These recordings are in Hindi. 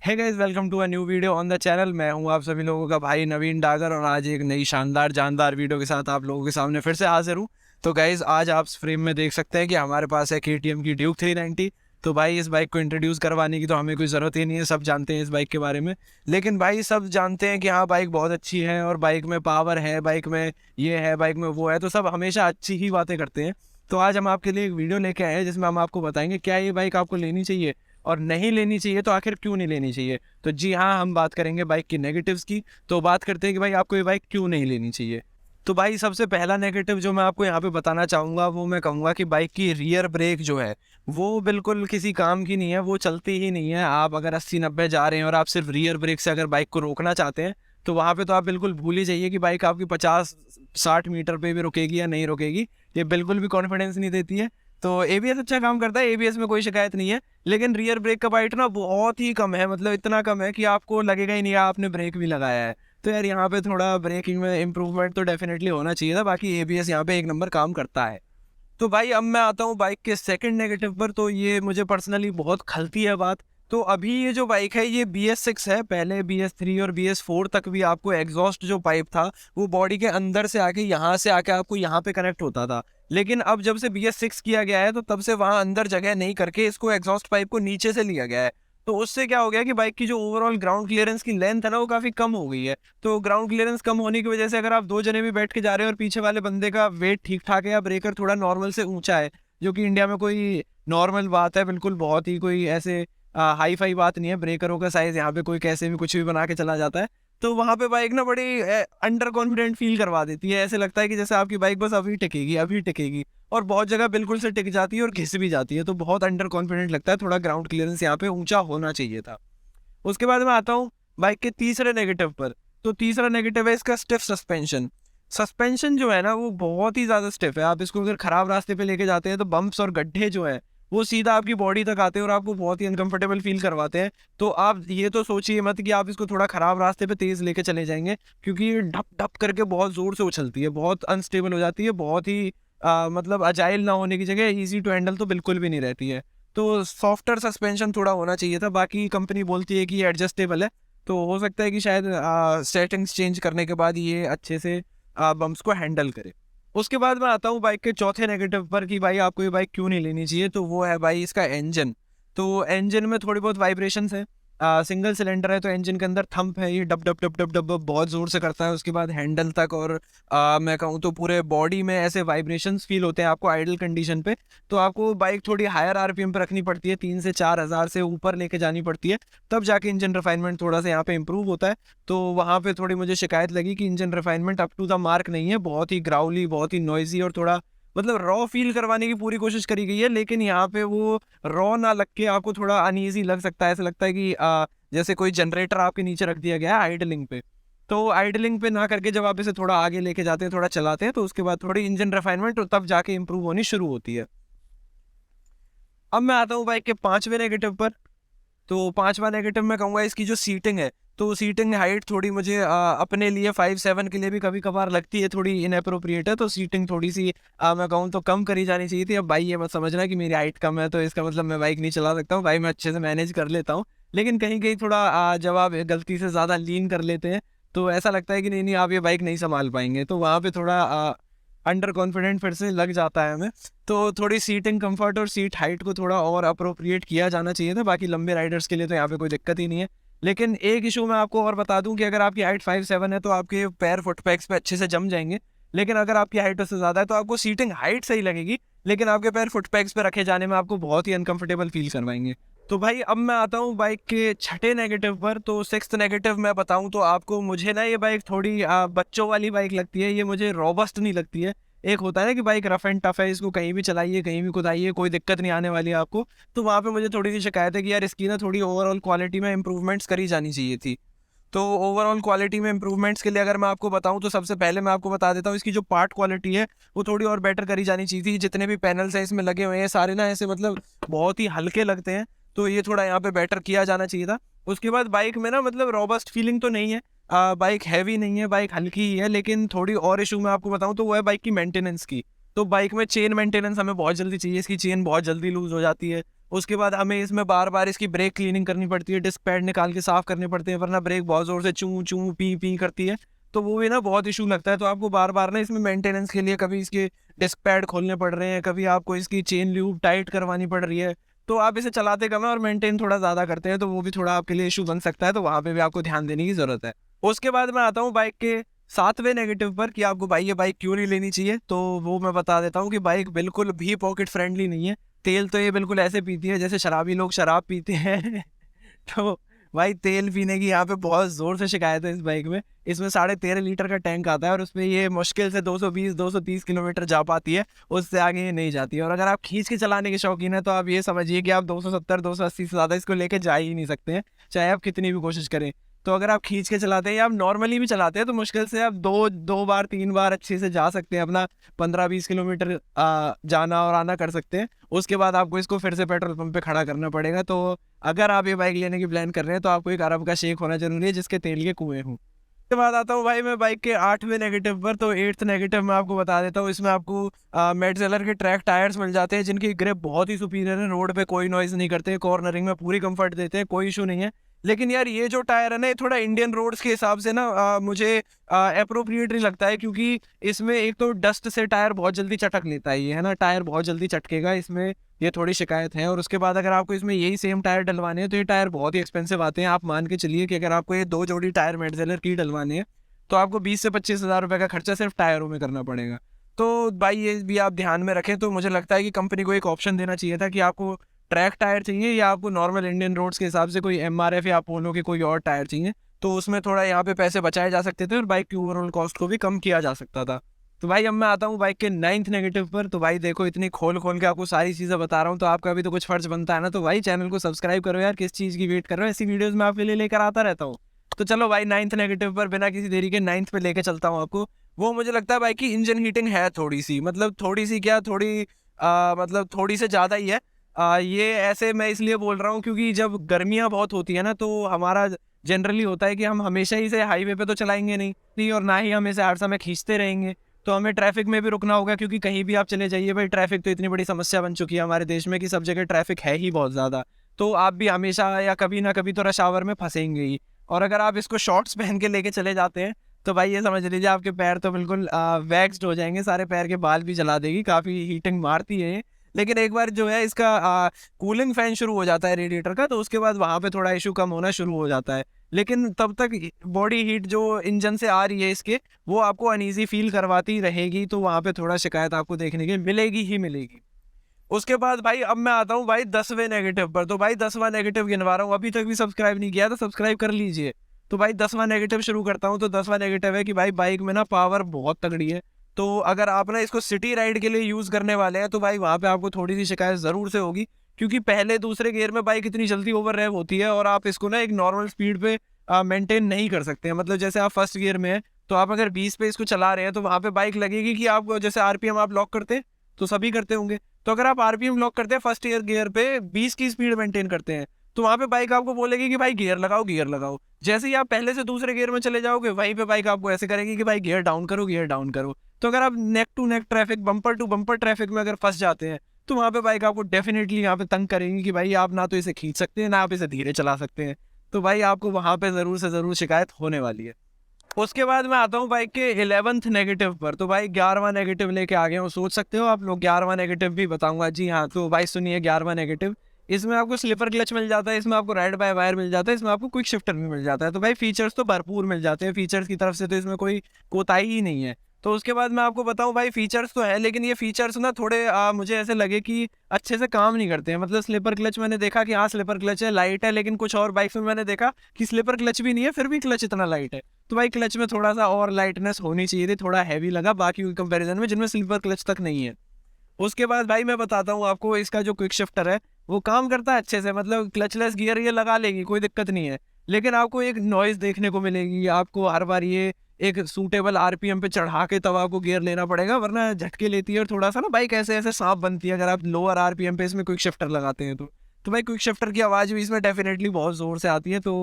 Hey guys, welcome to a new video on the channel. मैं हूं आप सभी लोगों का भाई नवीन डागर और आज एक नई शानदार जानदार वीडियो के साथ आप लोगों के सामने फिर से हाजिर हूं। तो गाइस, आज आप फ्रेम में देख सकते हैं कि हमारे पास है KTM की ड्यूक 390। तो भाई, इस बाइक को इंट्रोड्यूस करवाने की तो हमें कोई ज़रूरत ही नहीं है, सब जानते हैं इस बाइक के बारे में। लेकिन भाई, सब जानते हैं कि हाँ, बाइक बहुत अच्छी है और बाइक में पावर है, बाइक में ये है, बाइक में वो है, तो सब हमेशा अच्छी ही बातें करते हैं। तो आज हम आपके लिए एक वीडियो लेके आए हैं जिसमें हम आपको बताएंगे क्या ये बाइक आपको लेनी चाहिए और नहीं लेनी चाहिए, तो आखिर क्यों नहीं लेनी चाहिए। तो जी हाँ, हम बात करेंगे बाइक की नेगेटिव्स की। तो बात करते हैं कि भाई आपको ये बाइक क्यों नहीं लेनी चाहिए। तो भाई, सबसे पहला नेगेटिव जो मैं आपको यहाँ पे बताना चाहूँगा वो मैं कहूँगा कि बाइक की रियर ब्रेक जो है वो बिल्कुल किसी काम की नहीं है, वो चलती ही नहीं है। आप अगर 80-90 जा रहे हैं और आप सिर्फ रियर ब्रेक से अगर बाइक को रोकना चाहते हैं तो वहाँ पे तो आप बिल्कुल भूल ही जाइए कि बाइक आपकी 50-60 मीटर पे भी रुकेगी या नहीं रुकेगी। ये बिल्कुल भी कॉन्फिडेंस नहीं देती है। तो ABS अच्छा काम करता है, ABS में कोई शिकायत नहीं है, लेकिन रियर ब्रेक का बाइट ना बहुत ही कम है, मतलब इतना कम है कि आपको लगेगा ही नहीं आपने ब्रेक भी लगाया है। तो यार, यहाँ पे थोड़ा ब्रेकिंग में इम्प्रूवमेंट तो डेफिनेटली होना चाहिए था। बाकी ABS यहाँ पे एक नंबर काम करता है। तो भाई, अब मैं आता हूँ बाइक के सेकंड नेगेटिव पर। तो ये मुझे पर्सनली बहुत खलती है बात। तो अभी ये जो बाइक है ये BS6 है। पहले BS3 और BS4 तक भी आपको एग्जॉस्ट जो पाइप था वो बॉडी के अंदर से आके यहाँ से आके आपको यहाँ पे कनेक्ट होता था। लेकिन अब जब से BS6 किया गया है तो तब से वहाँ अंदर जगह नहीं करके इसको एग्जॉस्ट पाइप को नीचे से लिया गया है। तो उससे क्या हो गया कि बाइक की जो ओवरऑल ग्राउंड क्लियरेंस की लेंथ है ना, वो काफ़ी कम हो गई है। तो ग्राउंड क्लियरेंस कम होने की वजह से अगर आप दो जने भी बैठ के जा रहे हैं और पीछे वाले बंदे का वेट ठीक ठाक है या ब्रेकर थोड़ा नॉर्मल से ऊंचा है, जो कि इंडिया में कोई नॉर्मल बात है, बिल्कुल बहुत ही कोई ऐसे हाई फाई बात नहीं है। ब्रेकरों का साइज यहाँ पे कोई कैसे भी कुछ भी बना के चला जाता है। तो वहाँ पे बाइक ना बड़ी अंडर कॉन्फिडेंट फील करवा देती है। ऐसे लगता है कि जैसे आपकी बाइक बस अभी टिकेगी अभी टिकेगी, और बहुत जगह बिल्कुल से टिक जाती है और घिस भी जाती है। तो बहुत अंडर कॉन्फिडेंट लगता है। थोड़ा ग्राउंड क्लियरेंस यहाँ पे ऊंचा होना चाहिए था। उसके बाद मैं आता हूँ बाइक के तीसरे नेगेटिव पर। तो तीसरा नेगेटिव है इसका स्टिफ सस्पेंशन। सस्पेंशन जो है ना वो बहुत ही ज़्यादा स्टिफ है। आप इसको अगर ख़राब रास्ते पे लेके जाते हैं तो बम्प्स और गड्ढे जो है वो सीधा आपकी बॉडी तक आते हैं और आपको बहुत ही अनकंफर्टेबल फील करवाते हैं। तो आप ये तो सोचिए मत कि आप इसको थोड़ा ख़राब रास्ते पे तेज़ लेके चले जाएंगे, क्योंकि ये ढप ढप करके बहुत ज़ोर से उछलती है, बहुत अनस्टेबल हो जाती है, बहुत ही मतलब अजाइल ना होने की जगह ईजी टू हैंडल तो बिल्कुल भी नहीं रहती है। तो सॉफ्टर सस्पेंशन थोड़ा होना चाहिए था। बाकी कंपनी बोलती है कि ये एडजस्टेबल है, तो हो सकता है कि शायद सेटिंग्स चेंज करने के बाद ये अच्छे से बम्प्स को हैंडल करे। उसके बाद मैं आता हूँ बाइक के चौथे नेगेटिव पर कि भाई आपको ये बाइक क्यों नहीं लेनी चाहिए। तो वो है भाई इसका इंजन। तो इंजन में थोड़ी बहुत वाइब्रेशंस है। सिंगल सिलेंडर है तो इंजन के अंदर थंप है, ये dub dub dub dub dub बहुत ज़ोर से करता है। उसके बाद हैंडल तक और मैं कहूँ तो पूरे बॉडी में ऐसे वाइब्रेशंस फील होते हैं आपको आइडल कंडीशन पे। तो आपको बाइक थोड़ी हायर RPM पे रखनी पड़ती है, 3 से 4 हज़ार से ऊपर लेके जानी पड़ती है, तब जाके इंजन रिफाइनमेंट थोड़ा सा यहाँ पे इंप्रूव होता है। तो वहाँ पे थोड़ी मुझे शिकायत लगी कि engine refinement up to the mark नहीं है, बहुत ही ग्राउली, बहुत ही नॉइजी और थोड़ा मतलब रॉ फील करवाने की पूरी कोशिश करी गई है। लेकिन यहाँ पे वो रॉ ना लग के आपको थोड़ा अनईजी लग सकता है। ऐसा लगता है कि जैसे कोई जनरेटर आपके नीचे रख दिया गया है आइडलिंग पे। तो आइडलिंग पे ना करके जब आप इसे थोड़ा आगे लेके जाते हैं, थोड़ा चलाते हैं, तो उसके बाद थोड़ी इंजन रिफाइनमेंट तब जाके इंप्रूव होनी शुरू होती है। अब मैं आता हूँ बाइक के पांचवें नेगेटिव पर। तो पांचवा नेगेटिव मैं कहूँगा इसकी जो सीटिंग है। तो सीटिंग हाइट थोड़ी मुझे अपने लिए 5'7" के लिए भी कभी कभार लगती है थोड़ी इनअप्रोप्रिएट है। तो सीटिंग थोड़ी सी मैं कहूँ तो कम करी जानी चाहिए थी। अब भाई, ये मत समझना कि मेरी हाइट कम है तो इसका मतलब मैं बाइक नहीं चला सकता हूँ। भाई, मैं अच्छे से मैनेज कर लेता हूँ, लेकिन कहीं कहीं थोड़ा जब आप गलती से ज़्यादा लीन कर लेते हैं तो ऐसा लगता है कि नहीं नहीं, आप ये बाइक नहीं संभाल पाएंगे। तो वहाँ पे थोड़ा अंडर कॉन्फिडेंट फिर से लग जाता है हमें। तो थोड़ी सीटिंग कंफर्ट और सीट हाइट को थोड़ा और अप्रोप्रिएट किया जाना चाहिए था। बाकी लंबे राइडर्स के लिए तो यहाँ पे कोई दिक्कत ही नहीं है। लेकिन एक इशू मैं आपको और बता दूं कि अगर आपकी हाइट 5'7" है तो आपके पैर फुटपैक्स पे अच्छे से जम जाएंगे। लेकिन अगर आपकी हाइट उससे ज़्यादा है तो आपको सीटिंग हाइट सही लगेगी, लेकिन आपके पैर फुटपैक्स पे रखे जाने में आपको बहुत ही अनकंफर्टेबल फील करवाएंगे। तो भाई, अब मैं आता हूँ बाइक के छठे नेगेटिव पर। तो सिक्स्थ नेगेटिव मैं बताऊँ तो आपको, मुझे ना ये बाइक थोड़ी बच्चों वाली बाइक लगती है। ये मुझे रोबस्ट नहीं लगती है। एक होता है ना कि बाइक रफ एंड टफ है, इसको कहीं भी चलाइए कहीं भी कुदाइए कोई दिक्कत नहीं आने वाली है आपको। तो वहाँ पे मुझे थोड़ी सी शिकायत है कि यार इसकी ना थोड़ी ओवरऑल क्वालिटी में इंप्रूवमेंट्स करी जानी चाहिए थी। तो ओवरऑल क्वालिटी में इंप्रूवमेंट्स के लिए अगर मैं आपको बताऊं तो सबसे पहले मैं आपको बता देता हूं इसकी जो पार्ट क्वालिटी है वो थोड़ी और बेटर करी जानी चाहिए थी। जितने भी पैनल्स हैं इसमें लगे हुए हैं सारे ना ऐसे मतलब बहुत ही हल्के लगते हैं। तो ये थोड़ा यहाँ पे बेटर किया जाना चाहिए था। उसके बाद बाइक में ना मतलब रोबस्ट फीलिंग तो नहीं है। बाइक हैवी नहीं है, बाइक हल्की ही है। लेकिन थोड़ी और इशू मैं आपको बताऊं तो वो है बाइक की मेंटेनेंस की। तो बाइक में चेन मेंटेनेंस हमें बहुत जल्दी चाहिए। इसकी चेन बहुत जल्दी लूज हो जाती है। उसके बाद हमें इसमें बार बार इसकी ब्रेक क्लीनिंग करनी पड़ती है, डिस्क पैड निकाल के साफ करने पड़ते हैं, वरना ब्रेक बहुत ज़ोर से चूं चूं पी पी करती है, तो वो भी ना बहुत इशू लगता है। तो आपको बार बार ना इसमें मेंटेनेंस के लिए कभी इसके डिस्क पैड खोलने पड़ रहे हैं, कभी आपको इसकी चेन ल्यूब टाइट करवानी पड़ रही है। तो आप इसे चलाते कम है और मेंटेन थोड़ा ज़्यादा करते हैं, तो वो भी थोड़ा आपके लिए इशू बन सकता है, तो वहाँ पे भी आपको ध्यान देने की ज़रूरत है। उसके बाद मैं आता हूँ बाइक के 7वें नेगेटिव पर कि आपको भाई ये बाइक क्यों नहीं लेनी चाहिए। तो वो मैं बता देता हूँ कि बाइक बिल्कुल भी पॉकेट फ्रेंडली नहीं है। तेल तो ये बिल्कुल ऐसे पीती है जैसे शराबी लोग शराब पीते हैं। तो भाई तेल पीने की यहाँ पे बहुत ज़ोर से शिकायत है इस बाइक में। इसमें 13.5 लीटर का टैंक आता है और उसमें ये मुश्किल से 220-230 किलोमीटर जा पाती है, उससे आगे ये नहीं जाती है। और अगर आप खींच के चलाने के शौकीन है तो आप ये समझिए कि आप 270-280 से ज़्यादा इसको लेके जा ही नहीं सकते हैं, चाहे आप कितनी भी कोशिश करें। तो अगर आप खींच के चलाते हैं या आप नॉर्मली भी चलाते हैं तो मुश्किल से आप दो बार 3 बार अच्छे से जा सकते हैं, अपना 15-20 किलोमीटर जाना और आना कर सकते हैं। उसके बाद आपको इसको फिर से पेट्रोल पंप पे खड़ा करना पड़ेगा। तो अगर आप ये बाइक लेने की प्लान कर रहे हैं तो आपको एक अरब का शेख होना जरूरी है जिसके तेल के कुएं हों। उसके बाद आता हूँ भाई मैं बाइक के 8वें नेगेटिव पर। तो 8th नेगेटिव मैं आपको बता देता हूँ, इसमें आपको मेटजेलर के ट्रैक टायर्स मिल जाते हैं जिनकी ग्रिप बहुत ही सुपीरियर है, रोड पे कोई नॉइज नहीं करते, कॉर्नरिंग में पूरी कंफर्ट देते हैं, कोई इशू नहीं है। लेकिन यार ये जो टायर है ना, ये थोड़ा इंडियन रोड्स के हिसाब से ना मुझे अप्रोप्रिएट नहीं लगता है, क्योंकि इसमें एक तो डस्ट से टायर बहुत जल्दी चटक लेता है, ये है ना, टायर बहुत जल्दी चटकेगा इसमें, ये थोड़ी शिकायत है। और उसके बाद अगर आपको इसमें यही सेम टायर डलवाने हैं तो ये टायर बहुत ही एक्सपेंसिव आते हैं। आप मान के चलिए कि अगर आपको ये 2 जोड़ी टायर मेटजेलर की डलवाने हैं तो आपको 20 से 25 हज़ार रुपये का खर्चा सिर्फ टायरों में करना पड़ेगा। तो भाई ये भी आप ध्यान में रखें। तो मुझे लगता है कि कंपनी को एक ऑप्शन देना चाहिए था कि आपको ट्रैक टायर चाहिए या आपको नॉर्मल इंडियन रोड्स के हिसाब से कोई MRF या अपोलो के कोई और टायर चाहिए, तो उसमें थोड़ा यहाँ पे पैसे बचाए जा सकते थे और बाइक की ओवरऑल कॉस्ट को भी कम किया जा सकता था। तो भाई अब मैं आता हूँ बाइक के 9th नेगेटिव पर। तो भाई देखो इतनी खोल खोल के आपको सारी चीज़ें बता रहा हूँ तो आपका भी तो कुछ फर्ज बनता है ना। तो भाई चैनल को सब्सक्राइब करो यार, किस चीज़ की वेट कर रहे हो, ऐसी वीडियोज़ मैं आपके लिए लेकर आता रहता हूँ। तो चलो भाई 9th नेगेटिव पर बिना किसी देरी के 9th पे लेके चलता हूँ आपको। वो मुझे लगता है बाइक की इंजन हीटिंग है थोड़ी सी, मतलब थोड़ी सी क्या, थोड़ी मतलब थोड़ी से ज़्यादा ही है। ये ऐसे मैं इसलिए बोल रहा हूँ क्योंकि जब गर्मियाँ बहुत होती है ना तो हमारा जनरली होता है कि हम हमेशा ही से हाईवे पे तो चलाएंगे नहीं और ना ही हम इसे हर समय खींचते रहेंगे। तो हमें ट्रैफिक में भी रुकना होगा, क्योंकि कहीं भी आप चले जाइए भाई, ट्रैफिक तो इतनी बड़ी समस्या बन चुकी है हमारे देश में कि सब जगह ट्रैफिक है ही बहुत ज़्यादा। तो आप भी हमेशा या कभी ना कभी तो रश आवर में फंसेंगे ही। और अगर आप इसको शॉर्ट्स पहन के लेके चले जाते हैं तो भाई ये समझ लीजिए आपके पैर तो बिल्कुल वैक्स्ड हो जाएंगे, सारे पैर के बाल भी जला देगी, काफ़ी हीटिंग मारती है ये। लेकिन एक बार जो है इसका कूलिंग फैन शुरू हो जाता है रेडिएटर का, तो उसके बाद वहाँ पे थोड़ा इशू कम होना शुरू हो जाता है। लेकिन तब तक बॉडी हीट जो इंजन से आ रही है इसके, वो आपको अनईजी फील करवाती रहेगी, तो वहाँ पे थोड़ा शिकायत आपको देखने की मिलेगी ही मिलेगी। उसके बाद भाई अब मैं आता हूँ भाई 10वें नेगेटिव पर। तो भाई 10वां नेगेटिव गिनवा रहा हूँ, अभी तक भी सब्सक्राइब नहीं किया तो सब्सक्राइब कर लीजिए। तो भाई 10वां नेगेटिव शुरू करता हूँ। तो 10वां नेगेटिव है कि भाई बाइक में ना पावर बहुत तगड़ी है। तो अगर आप ना इसको सिटी राइड के लिए यूज़ करने वाले हैं तो भाई वहाँ पे आपको थोड़ी सी शिकायत ज़रूर से होगी, क्योंकि पहले दूसरे गियर में बाइक इतनी जल्दी ओवर रैव होती है और आप इसको ना एक नॉर्मल स्पीड पे मेंटेन नहीं कर सकते हैं। मतलब जैसे आप फर्स्ट गियर में है तो आप अगर 20 पे इसको चला रहे हैं तो वहाँ पे बाइक लगेगी कि आप जैसे RPM आप लॉक करते हैं तो सभी करते होंगे, तो अगर आप RPM लॉक करते हैं फर्स्ट ईयर गियर पे 20 की स्पीड मेंटेन करते हैं तो वहाँ पे बाइक आपको बोलेगी कि भाई गियर लगाओ गियर लगाओ। जैसे ही आप पहले से दूसरे गियर में चले जाओगे वहीं पे बाइक आपको ऐसे करेगी कि भाई गियर डाउन करो गियर डाउन करो। तो अगर आप neck to neck traffic, bumper to bumper traffic में अगर फंस जाते हैं तो वहाँ पे बाइक आपको डेफिनेटली यहाँ पे तंग करेंगी कि भाई आप ना तो इसे खींच सकते हैं ना आप इसे धीरे चला सकते हैं। तो भाई आपको वहाँ पे ज़रूर से ज़रूर शिकायत होने वाली है। उसके बाद मैं आता हूँ बाइक के 11th नेगेटिव पर। तो भाई 11वां नेगेटिव लेके आ गया हूँ। सोच सकते हो आप लोग 11वां नेगेटिव भी बताऊंगा, जी हाँ। तो भाई सुनिए 11वां नेगेटिव, इसमें आपको स्लीपर क्लच मिल जाता है, इसमें आपको राइड बाय वायर मिल जाता है, इसमें आपको क्विक शिफ्टर भी मिल जाता है। तो भाई फीचर्स तो भरपूर मिल जाते हैं, फीचर्स की तरफ से तो इसमें कोई कोताही ही नहीं है। तो उसके बाद मैं आपको बताऊं भाई फीचर्स तो है, लेकिन ये फीचर्स ना थोड़े मुझे ऐसे लगे कि अच्छे से काम नहीं करते हैं। मतलब स्लीपर क्लच मैंने देखा कि हाँ स्लीपर क्लच है, लाइट है, लेकिन कुछ और बाइक्स में मैंने देखा कि स्लीपर क्लच भी नहीं है फिर भी क्लच इतना लाइट है। तो भाई क्लच में थोड़ा सा और लाइटनेस होनी चाहिए थी, थोड़ा हैवी लगा बाकी कंपेरिजन में जिनमें स्लीपर क्लच तक नहीं है। उसके बाद भाई मैं बताता हूँ आपको, इसका जो क्विक शिफ्टर है वो काम करता है अच्छे से, मतलब क्लचलेस गियर ये लगा लेगी, कोई दिक्कत नहीं है। लेकिन आपको एक नॉइज़ देखने को मिलेगी, आपको हर बार ये एक सूटेबल RPM पे चढ़ा के तब आपको गियर लेना पड़ेगा, वरना झटके लेती है और थोड़ा सा ना बाइक ऐसे ऐसे सांप बनती है अगर आप लोअर RPM पे इसमें क्विक शिफ्टर लगाते हैं तो भाई क्विक शिफ्टर की आवाज़ भी इसमें डेफिनेटली बहुत ज़ोर से आती है। तो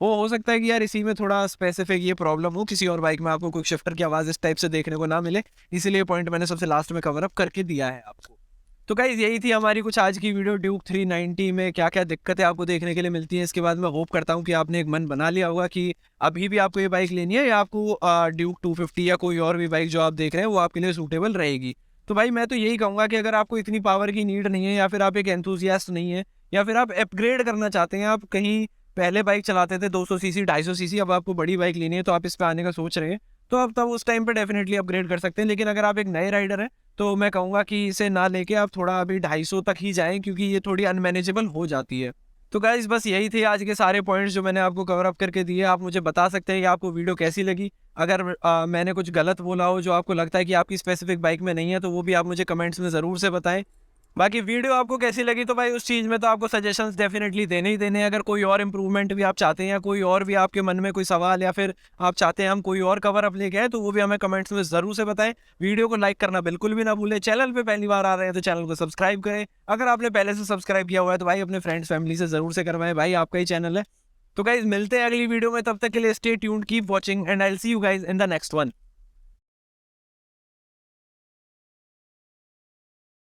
वो हो सकता है कि यार इसी में थोड़ा स्पेसिफिक ये प्रॉब्लम हो, किसी और बाइक में आपको क्विक शिफ्टर की आवाज़ इस टाइप से देखने को ना मिले, इसीलिए पॉइंट मैंने सबसे लास्ट में कवर अप करके दिया है आपको। तो गाइज यही थी हमारी कुछ आज की वीडियो। ड्यूक 390 में क्या क्या दिक्कतें आपको देखने के लिए मिलती हैं। इसके बाद मैं होप करता हूँ कि आपने एक मन बना लिया होगा कि अभी भी आपको ये बाइक लेनी है या आपको ड्यूक 250 या कोई और भी बाइक जो आप देख रहे हैं वो आपके लिए सूटेबल रहेगी। तो भाई मैं तो यही कहूँगा कि अगर आपको इतनी पावर की नीड नहीं है, या फिर आप एक एंथुसियास्ट नहीं है, या फिर आप अपग्रेड करना चाहते हैं, आप कहीं पहले बाइक चलाते थे 200 सीसी 250 सीसी, अब आपको बड़ी बाइक लेनी है तो आप इस पे आने का सोच रहे हैं, तो आप तब उस टाइम पे डेफिनेटली अपग्रेड कर सकते हैं। लेकिन अगर आप एक नए राइडर हैं तो मैं कहूँगा कि इसे ना लेके आप थोड़ा अभी 250 तक ही जाएं, क्योंकि ये थोड़ी अनमैनेजेबल हो जाती है। तो गाइज बस यही थे आज के सारे पॉइंट्स जो मैंने आपको कवर अप करके दिए। आप मुझे बता सकते हैं कि आपको वीडियो कैसी लगी। अगर मैंने कुछ गलत बोला हो जो आपको लगता है कि आपकी स्पेसिफिक बाइक में नहीं है, तो वो भी आप मुझे कमेंट्स में ज़रूर से बताएं। बाकी वीडियो आपको कैसी लगी, तो भाई उस चीज़ में तो आपको सजेशंस डेफिनेटली देने ही देने हैं। अगर कोई और इंप्रूवमेंट भी आप चाहते हैं, या कोई और भी आपके मन में कोई सवाल, या फिर आप चाहते हैं हम कोई और कवर अप लेके आए, तो वो भी हमें कमेंट्स में ज़रूर से बताएं। वीडियो को लाइक करना बिल्कुल भी ना भूलें। चैनल पे पहली बार आ रहे हैं तो चैनल को सब्सक्राइब करें। अगर आपने पहले से सब्सक्राइब किया हुआ है तो भाई अपने फ्रेंड्स फैमिली से ज़रूर से करवाएं, भाई आपका ही चैनल है। तो गाइज मिलते हैं अगली वीडियो में, तब तक के लिए stay tuned, keep watching, and I will see you guys in the next one.